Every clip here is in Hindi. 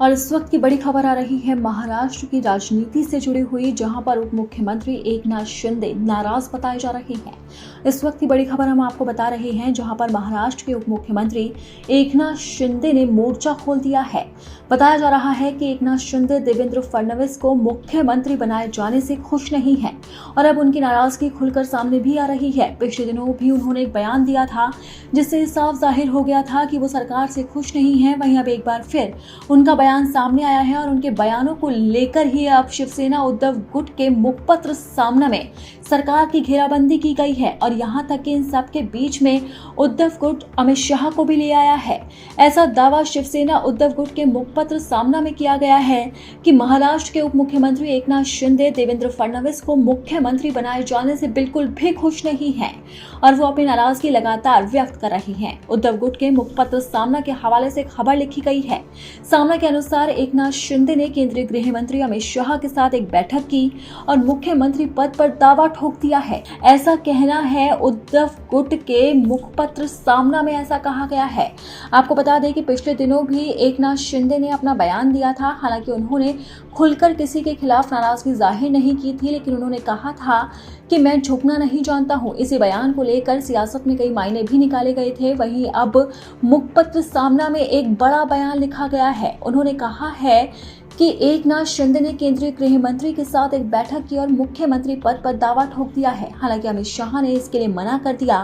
और इस वक्त की बड़ी खबर आ रही है महाराष्ट्र की राजनीति से जुड़ी हुई, जहां पर उप मुख्यमंत्री एकनाथ शिंदे नाराज बताए जा रहे हैं। इस वक्त की बड़ी खबर हम आपको बता रहे हैं, जहां पर महाराष्ट्र के उप मुख्यमंत्री एकनाथ शिंदे ने मोर्चा खोल दिया है। बताया जा रहा है कि एकनाथ शिंदे देवेंद्र फडणवीस को मुख्यमंत्री बनाए जाने से खुश नहीं है और अब उनकी नाराजगी खुलकर सामने भी आ रही है। पिछले दिनों भी उन्होंने एक बयान दिया था, जिससे साफ जाहिर हो गया था कि वो सरकार से खुश नहीं है। वहीं अब एक बार फिर उनका बयान सामने आया है और उनके बयानों को लेकर ही अब शिवसेना उद्धव गुट के मुखपत्र सामना में सरकार की घेराबंदी की गई है और यहां तक कि इन सब के बीच में उद्धव गुट अमित शाह को भी ले आया है। ऐसा दावा शिवसेना उद्धव गुट के मुखपत्र सामना में किया गया है कि महाराष्ट्र के उप मुख्यमंत्री एकनाथ शिंदे देवेंद्र फडणवीस को मुख्यमंत्री बनाए जाने से बिल्कुल भी खुश नहीं है और वो अपनी नाराजगी लगातार व्यक्त कर रही हैं। उद्धव गुट के मुखपत्र सामना के हवाले से खबर लिखी गई है। सामना के अनुसार एकनाथ शिंदे ने केंद्रीय गृह मंत्री अमित शाह के साथ एक बैठक की और मुख्यमंत्री पद पर दावा ठोक दिया है। ऐसा कहना है उद्धव गुट के मुखपत्र सामना में, ऐसा कहा गया है। आपको बता दें कि पिछले दिनों भी एकनाथ शिंदे ने अपना बयान दिया था। हालांकि उन्होंने खुलकर किसी के खिलाफ नाराजगी जाहिर नहीं की थी, लेकिन उन्होंने कहा था कि मैं झुकना नहीं जानता हूं। इसी बयान को लेकर सियासत में कई मायने भी निकाले गए थे। वहीं अब मुखपत्र सामना में एक बड़ा बयान लिखा गया है। उन्होंने कहा है कि एकनाथ शिंदे ने केंद्रीय गृह मंत्री के साथ एक बैठक की और मुख्यमंत्री पद पर दावा ठोक दिया है। हालांकि अमित शाह ने इसके लिए मना कर दिया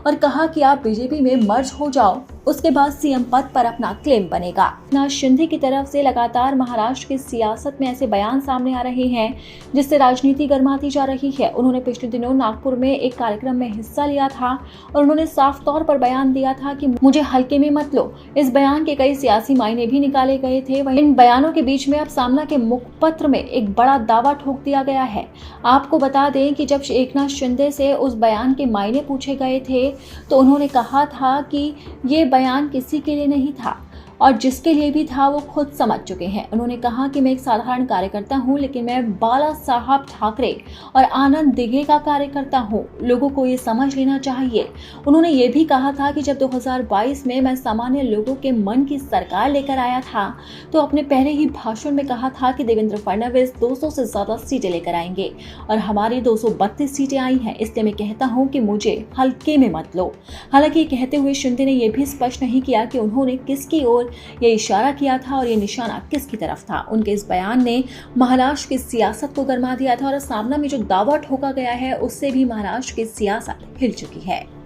और कहा कि आप बीजेपी में मर्ज हो जाओ, उसके बाद सीएम पद पर अपना क्लेम बनेगा। एकनाथ शिंदे की तरफ से लगातार महाराष्ट्र की सियासत में ऐसे बयान सामने आ रहे हैं, जिससे राजनीति गर्माती जा रही है। उन्होंने पिछले दिनों नागपुर में एक कार्यक्रम में हिस्सा लिया था और उन्होंने साफ तौर पर बयान दिया था कि मुझे हल्के में मत लो। इस बयान के कई सियासी मायने भी निकाले गए थे। वहीं इन बयानों के बीच में अब सामना के मुखपत्र में एक बड़ा दावा ठोक दिया गया है। आपको बता दें कि जब एकनाथ शिंदे से उस बयान के मायने पूछे गए थे, तो उन्होंने कहा था कि ये बयान किसी के लिए नहीं था और जिसके लिए भी था वो खुद समझ चुके हैं। उन्होंने कहा कि मैं एक साधारण कार्यकर्ता हूं, लेकिन मैं बाला साहब ठाकरे और आनंद दिघे का कार्यकर्ता हूं। लोगों को ये समझ लेना चाहिए। उन्होंने ये भी कहा था कि जब 2022 में मैं सामान्य लोगों के मन की सरकार लेकर आया था, तो अपने पहले ही भाषण में कहा था कि देवेंद्र फडणवीस 200 से ज्यादा सीटें लेकर आएंगे और हमारी 232 सीटें आई हैं। इसलिए मैं कहता हूं कि मुझे हल्के में मत लो। हालांकि कहते हुए शिंदे ने यह भी स्पष्ट नहीं किया कि उन्होंने किसकी ओर ये इशारा किया था और ये निशाना किसकी तरफ था। उनके इस बयान ने महाराष्ट्र की सियासत को गरमा दिया था और सामना में जो दावा ठोका गया है, उससे भी महाराष्ट्र की सियासत हिल चुकी है।